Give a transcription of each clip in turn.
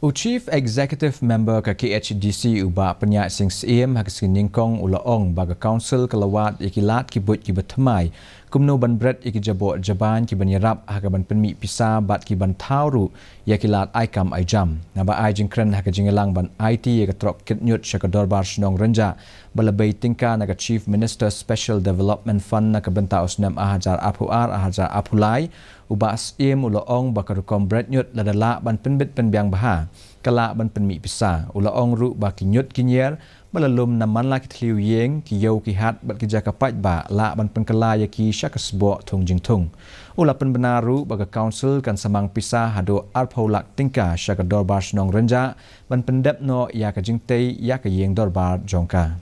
Chief Executive Member ke KHDC ubah penyak sing siem hak siningkong ulaong baga council kelawat ikilat kibut kibatamai kumno ban bret ikijabo jaban kibanyarap hak ban penmi pisa bat kiban tauru yakilat aikam aijam naba aijing kren hak jingelang ban IT yakatrok kitnyut syakadorbar snong renja balabay tingka naga Chief Minister Special Development Fund naga benta usnam ahajar apulai ubah siem ulaong bakarukom bret nyut ladala ban penbit penbiang baha kala ban penmi pisa ulaong ru ba kinyut kinyer malalum naman la kitliu yeng ki yau ki hat bat ki jakapat ba la ban penkala ya ki syakasbo thong jingthung ula penbenaru baga council kan samang pisa hado arphaulak tingka syakadorbar snong renja ban pendep no ya ka jingtei ya ka yeng dorbar jongka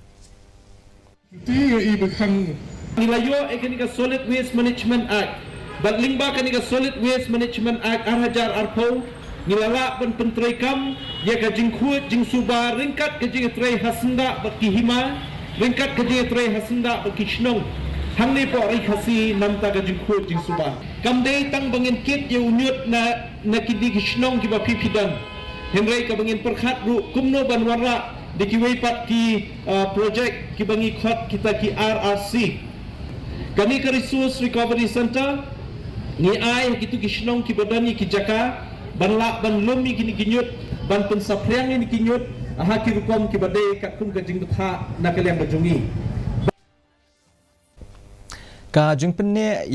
nilayo ekanika Solid Waste Management Act bat lingba kanika Solid Waste Management Act arhajar arpau nilala ban pentrekam ya ka jingkhut jing suba ringkat ka jing trei hasenda baki hima ringkat ka jing trei hasenda baki shnong hangni po ri khasi namta ka jingkhut jing suba kamdei tang bangin kit ye unyut na kidi shnong ki ba pipidan hemrei ka bangin perkhat ru kumno ban warra dikiwei pat ki project ki bangi khot kita ki RRC kani ka resource recovery center ni ai kitu ki shnong ki badani ki jaka banla ban lumi kini kinyut ban pensapriang ini kinyut aha kirukom kibade katkum gajing betha nakaliang bajungi ka jingpenne